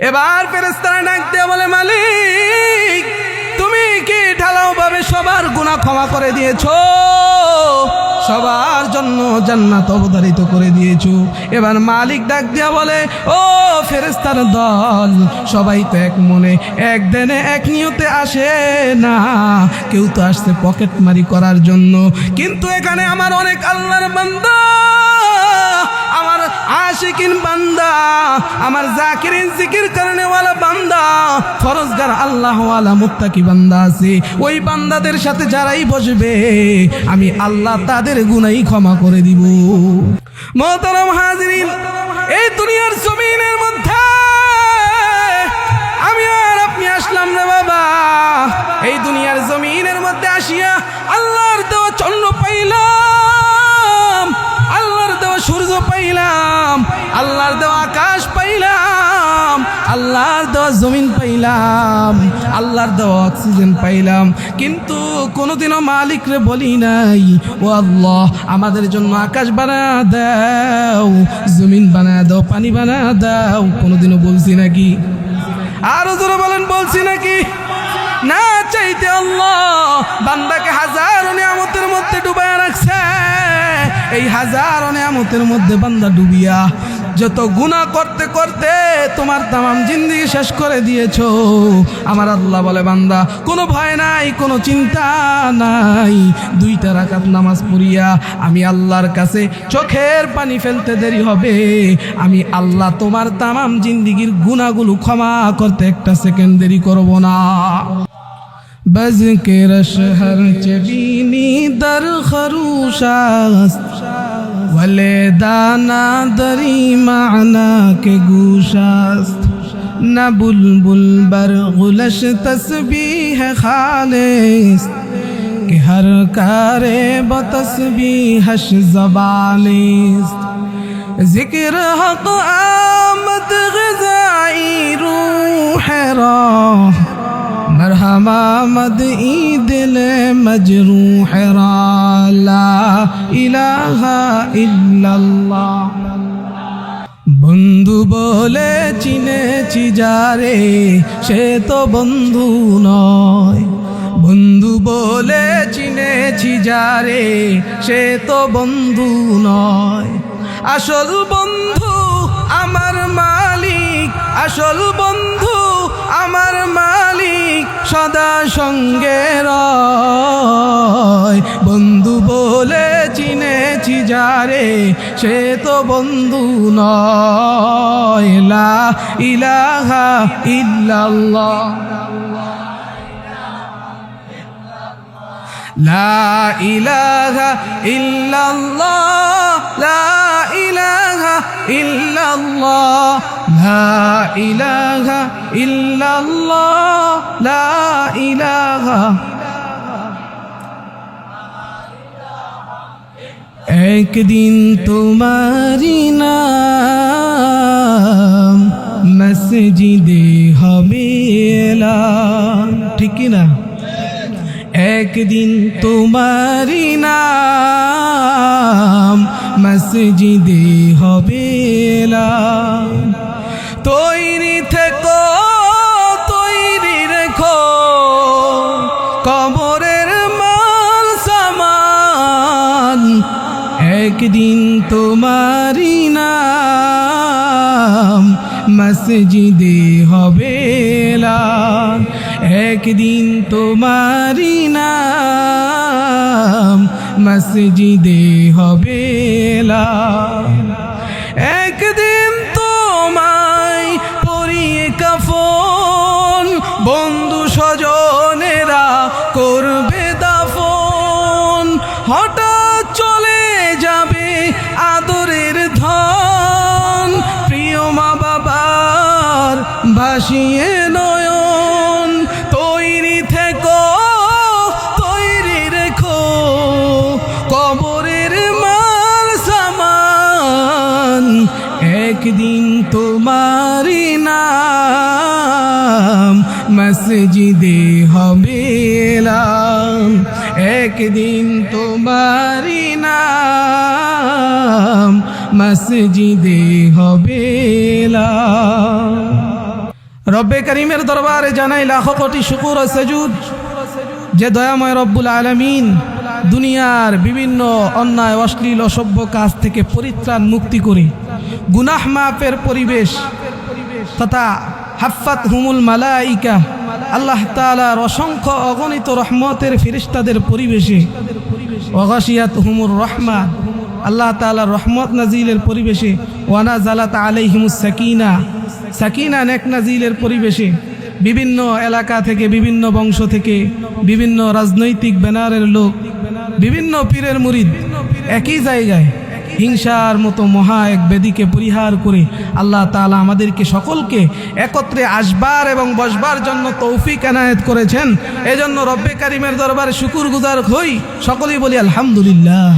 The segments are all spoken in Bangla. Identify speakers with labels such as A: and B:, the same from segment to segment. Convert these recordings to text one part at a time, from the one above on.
A: এবার ফেরেশতারা ডাক দিয়ে বলে, মালিক তুমি কি ঢালাও ভাবে সবার গুনাহ ক্ষমা করে দিয়েছো, সবার জন্য জান্নাত অবধারিত করে দিয়েছো। এবার মালিক ডাক দিয়া বলে, ও ফেরেশতার দল, সবাই তো এক মনে এক দেনে এক নিয়তে আসে না, কেউ তো আসছে পকেট মারি করার জন্য। কিন্তু এখানে আমার অনেক আল্লাহর বান্দা, আমার আশিকিন বান্দা, আমার জাকিরিন জিকির করনেওয়ালা বান্দা, ফরজগার আল্লাহওয়ালা মুত্তাকি বান্দা আছে। ওই বান্দাদের সাথে যারাই বসবে আমি আল্লাহ তাদের গুনাহ ক্ষমা করে দিব। মুহতারাম হাজিরিন, এই দুনিয়ার জমিনের মধ্যে আমি আর আপনি আসলাম রে বাবা। এই দুনিয়ার জমিনের মধ্যে আসিয়া আল্লাহর দেওয়া চন্দ্র পাইলাম, আল্লাহর দেওয়া সূর্য পাইলাম, আল্লাহর দেওয়া আকাশ পাইলাম, আল্লাহর দেওয়া জমিন পাইলাম, আল্লাহর দেওয়া অক্সিজেন পাইলাম। কিন্তু কোনোদিনও মালিক রে বলি নাই, ও আল্লাহ আমাদের জন্য আকাশ বানা দাও, জমিন বানা দাও, পানি বানা দাও। কোনোদিনও বলছি নাকি? আরো জোরে বলেন, বলছি নাকি? না চাইতে আল্লাহ বান্দাকে হাজারো নিয়ামতের মধ্যে ডুবাইয়া রাখছে। এই হাজারো নিয়ামতের মধ্যে বান্দা ডুবিয়া যত গুনাহ করতে করতে তোমার তামাম জিন্দেগি শেষ করে দিয়েছো। আমার আল্লাহ বলে, বান্দা কোনো ভয় নাই, কোনো চিন্তা নাই, 2 রাকাত নামাজ পড়িয়া আমি আল্লাহর কাছে চোখের পানি ফেলতে দেরি হবে, আমি আল্লাহ তোমার তামাম জিন্দেগির গুনাহগুলো ক্ষমা করতে 1 সেকেন্ড দেরি করব না। बज के रशहर चबीनी दर खरूशास्त, वले दाना दरी माना के गूशास्त, न बुलबुल बर गुलश तस्बीह खालिस, कि हर कारे बतस्बीहश ज़बानिस्त, जिक्र हक़ आमद ग़िज़ाई रूह राह, मरहमा मद ई दिल मजरूह रा, ला इलाहा इल्लल्लाह। বন্ধু বলে চিনেছি যারে, সে তো বন্ধু নয়, বন্ধু বলে চিনেছি যারে, সে তো বন্ধু নয়। আসল বন্ধু আমার মালিক, আসল বন্ধু আমার মালিক, সদা সঙ্গে রয়। বন্ধু বলে চিনেছি যারে, সে তো বন্ধু নয়। লা ইলাহা ইল্লাল্লাহ, লা ইলাহা ইল্লাল্লাহ, লা ইলাহা ইল্লাল্লাহ, লা ইলাহা ইল্লাল্লাহ, লা ইলাহা। একদিন তোমারি নাম মসজিদে হবে এলান, ঠিক কি না? একদিন তোমারি নাম মসজিদে হবে এলান। তৈরি থেকো, তৈরি রেখো কবরের মাল সামান, একদিন তোমারি নাম মসজিদে হবে এলান, একদিন তোমারি নাম মসজিদে হবে এলান। একদিন তোমায় পরিয়ে কাফন, বন্ধু স্বজনেরা করবে দাফন, হঠাৎ চলে যাবে আদরের ধন, প্রিয় মা বাবার ভাসিয়ে নয়ন। তৈরি থেকো, তৈরি রেখো কবরের মাল সামান, একদিন তোমারি নাম মসজিদে হবে এলান, একদিন তোমারি নাম মসজিদে হবে এলান। রব্বে করিমের দরবারে জানাই লাখো কোটি শুকর ও সেজুদ যে দয়াময় রব্বুল আলামিন দুনিয়ার বিভিন্ন অন্যায় অশ্লীল অসভ্য কাজ থেকে পরিত্রাণ মুক্তি করে গুনাহ মাফের পরিবেশ তথা হাফাত হুমুল মালাইকা আল্লাহ তাআলার অসংখ্য অগণিত রহমতের ফেরেশতাদের পরিবেশে ওয়াগাশিয়াত হুমুর রহমা আল্লাহ তাআলার রহমত নাজিলের পরিবেশে ওয়ানাজালাত আলাইহিমুস সাকিনা সাকিনা নেক নাজিলের পরিবেশে বিভিন্ন এলাকা থেকে বিভিন্ন বংশ থেকে বিভিন্ন রাজনৈতিক ব্যানারের লোক বিভিন্ন পীরের মুরিদ একই জায়গায় হিংসার মতো মহা এক বেদিকে পরিহার করে আল্লাহ তাআলা আমাদেরকে সকলকে একত্রে আসবার এবং বসবার জন্য তৌফিক এনায়েত করেছেন। এজন্য রব্বে কারিমের দরবারে শুকরগুজার হই, সকলেই বলি আলহামদুলিল্লাহ,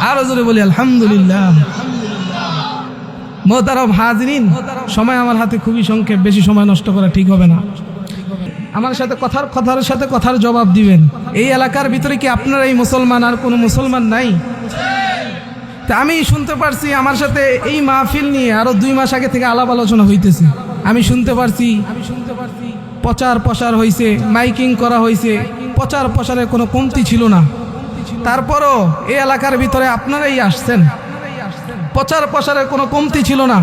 A: আরো জোরে বলি আলহামদুলিল্লাহ। মোহতারম হাজরিন, সময় আমার হাতে খুবই সংক্ষেপ, বেশি সময় নষ্ট করা ঠিক হবে না। আমার সাথে কথার জবাব দিবেন। এই এলাকার ভিতরে কি আপনারা এই মুসলমান, আর কোনো মুসলমান নাই? তা আমি শুনতে পারছি আমার সাথে এই মাহফিল নিয়ে আরো 2 মাস আগে থেকে আলাপ আলোচনা হইতেছে। আমি শুনতে পারছি প্রচার প্রসার হয়েছে, মাইকিং করা হয়েছে, প্রচার প্রসারের কোনো কমতি ছিল না। তারপরও এই এলাকার ভিতরে আপনারাই আসছেন, প্রচার প্রসারের কোনো কমতি ছিল না।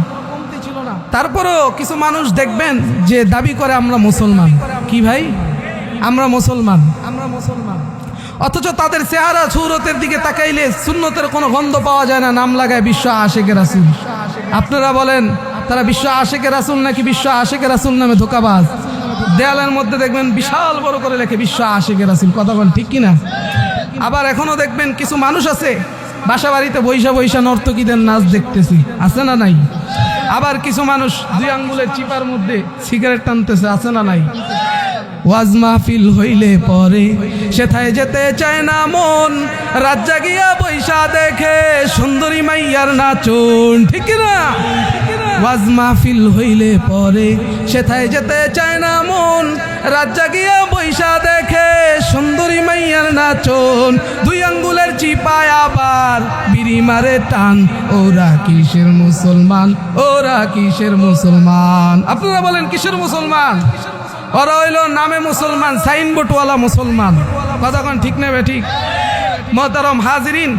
A: তারপরও কিছু মানুষ দেখবেন যে দাবি করে আমরা মুসলমান। কি ভাই, আমরা মুসলমান, অথচ তাদের চেহারা সুরতের দিকে তাকাইলে সুন্নতের কোনো গন্ধ পাওয়া যায় না, নাম লাগায় বিশ্ব আশেকে রাসূল। আপনারা বলেন তারা বিশ্ব আশেকে রাসূল নাকি বিশ্ব আশেকে রাসূল নামে ধোঁকাবাজ। দেয়ালের মধ্যে দেখবেন বিশাল বড় করে লেখে বিশ্ব আশেকে রাসূল, কথা বলেন ঠিক কিনা? আবার এখনো দেখবেন কিছু মানুষ আছে বাসা বাড়িতে বৈশা বৈশা নর্তকীদের নাচ দেখতেছি, আছে না নাই? আবার কিছু মানুষ 2 আঙ্গুলের চিপার মধ্যে সিগারেট টানতেছে, আছে না নাই? ওয়াজ মাহফিল হইলে পরে সেথায় যেতে চায় না মন, রাত জাগিয়া বৈশা দেখে সুন্দরী মাইয়ার নাচন, ঠিক না? ওয়াজ মাহফিল হইলে পরে সেথায় যেতে চায় না মন, রাত জাগিয়া বৈশা দেখে সুন্দরী মাইয়ার নাচন। 2 আঙ্গুলের চিপায় আবার বিড়ি মারে টান, ওরা কিসের মুসলমান, ওরা কিসের মুসলমান? আপনারা বলেন কিসের মুসলমান? ওরা হইল নামে মুসলমান, সাইনবোর্ডওয়ালা মুসলমান, কথা কোন ঠিক নেবে ঠিক? মোহতারম হাজিরিন,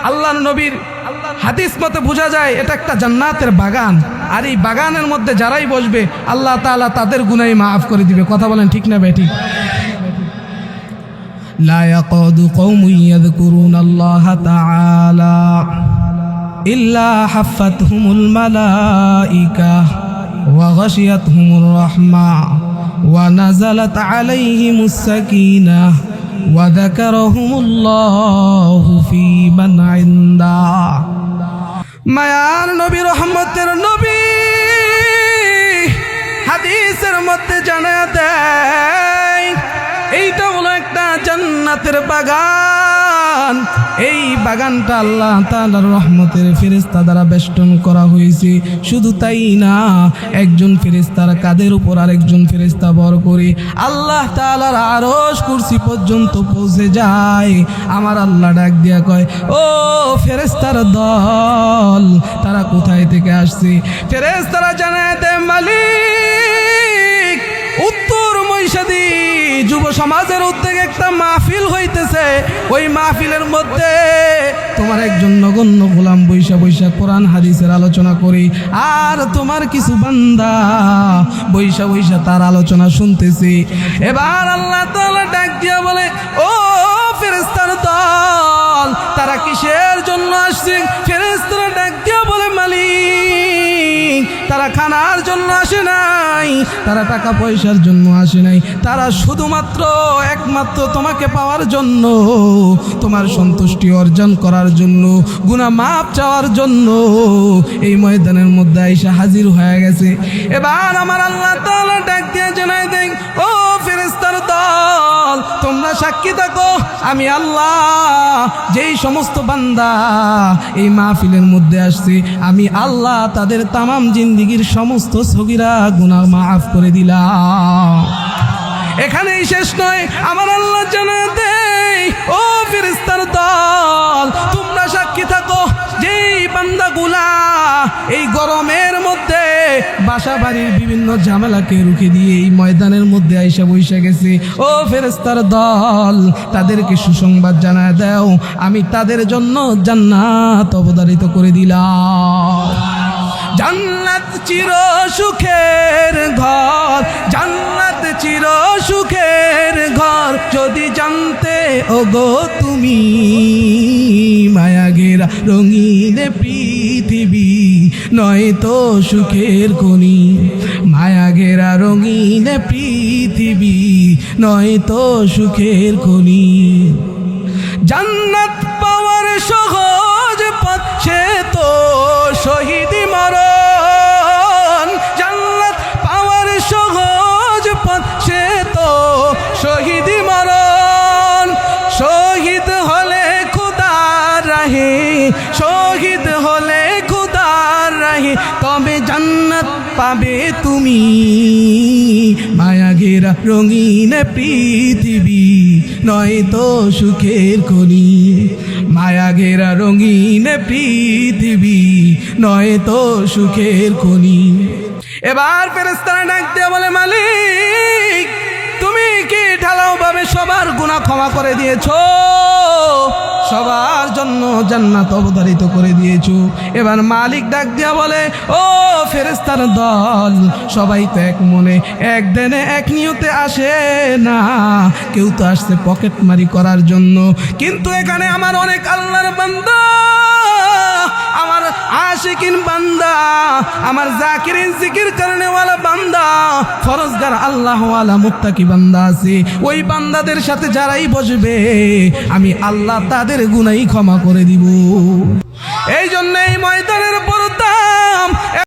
A: আল্লাহর নবীর হাদিস মতে বোঝা যায় এটা একটা জান্নাতের বাগান, আর এই বাগানের মধ্যে যারাই বসবে আল্লাহ তাআলা তাদের গুনাহ মাফ করে দিবে, কথা বলেন ঠিক নেবে ঠিক? লা ইয়াকুদু কওমুন ইয়াযকুরুনাল্লাহা তাআলা ইল্লা হাফাতহুমুল মালাইকা ওয়া গাশিয়াতহুমুর রাহমা ونزلت عليهم السكينة وذكرهم الله في من عنده। মায়ার নবী, রহমতের নবী হাদিসের মধ্যে জানায় দেয় এইটা হলো একটা জান্নাতের বাগান। এই বাগানটা আল্লাহ তাআলার রহমতের ফেরেশতা দ্বারা বেষ্টন করা হয়েছে। শুধু তাই না, একজন ফেরেশতার কাঁধের উপর আরেকজন ফেরেশতা ভর করে আল্লাহ তাআলার আরশ কুরসি পর্যন্ত পৌঁছে যায়। আমার আল্লাহ ডাক দিয়া কয়, ও ফেরেশতার দল, তারা কোথায় থেকে আসছে? ফেরেশতারা জানায় দেয়, মালিক উত্তর মহিষাদী যুব সমাজের উদ্যোগে একটা মাহফিল হইতেছে, ওই মাহফিলের মধ্যে তোমার একজন নগণ্য গোলাম বৈশা বৈশা কোরআন হাদিসের আলোচনা করি, আর তোমার কিছু বান্দা বৈশা বৈশা তার আলোচনা শুনতেছি। এবার আল্লাহ তাআলা ডাক দিয়া বলে, ও ফেরেশতার দল, তারা কিসের জন্য আসছে? ফেরেশতারা ডাক দিয়া বলে, মালিক তারা খানার জন্য আসে নাই, তারা টাকা পয়সার জন্য আসে নাই, তারা শুধুমাত্র একমাত্র তোমাকে পাওয়ার জন্য, তোমার সন্তুষ্টি অর্জন করার জন্য, গুনাহ মাফ চাওয়ার জন্য এই ময়দানের মধ্যে আইসা হাজির হয়ে গেছে। এবার আমার আল্লাহ তাআলা ডাক দিয়ে জানায় দেন, ও ফেরেশতার দল, তোমরা সাক্ষী থাকো আমি আল্লাহ যেই সমস্ত বান্দা এই মাহফিলের মধ্যে আসছে, আমি আল্লাহ তাদের তামাম জিন্দেগীর সমস্ত সগীরা গুনাহ মাফ করে দিলাম। এখানেই শেষ নয়, আমার আল্লাহ জানায় দেয়, ও ফেরেশতার দল, তোমরা সাক্ষী থাকো যেই বান্দাগুলা এই গরমের মধ্যে বাসা বাড়ির বিভিন্ন ঝামেলাকে রুখে দিয়ে এই ময়দানের মধ্যে আইসা বইসা গেছে, ও ফেরেশতার দল, তাদেরকে সুসংবাদ জানায় দাও, আমি তাদের জন্য জান্নাত অবধারিত করে দিলাম। জান্নাত চির সুখের ঘর, জান্নাত চির সুখের ঘর, যদি জানতে ওগো তুমি, মায়া ঘেরা রঙিন পৃথিবী নয় তো সুখের খনি, মায়া ঘেরা রঙিন পৃথিবী নয় তো সুখের খনি। জান্নাত পাওয়ার সহজ পথ সে তো শহীদি মরণ, জান্নাত পাওয়ার সহজ পথ সে তো শহীদি মরণ। শহীদ হলে খোদার রাহে, শহীদ হলে খোদার রাহে, তবে জান্নাত পাবে তুমি, মায়া ঘেরা রঙিন পৃথিবী নয় তো সুখের খনি, মায়া ঘেরা রঙিন পৃথিবী নয় তো সুখের খনি। এবার ফেরেশতারা ডাক দিয়ে বলে, মালিক তুমি কি ঢালাও ভাবে সবার গুনাহ ক্ষমা করে দিয়েছো, সবার জন্য জান্নাত অবধারিত করে দিয়েছো। এবার মালিক ডাক দিয়া বলে, ও ফেরেশতার দল, সবাই তো এক মনে এক দেনে এক নিয়তে আসে না, কেউ তো আসছে পকেট মারি করার জন্য, কিন্তু এখানে আমার অনেক আল্লাহর বান্দা, আমার আশিকিন বান্দা, আমার জাকিরিন জিকির করনেওয়ালা বান্দা, ফরজগার আল্লাহওয়ালা মুত্তাকি বান্দা আছে। ওই বান্দাদের সাথে যারাই বসবে আমি আল্লাহ তাদের গুনাহ ক্ষমা করে দিব। এই জন্য এই ময়দানের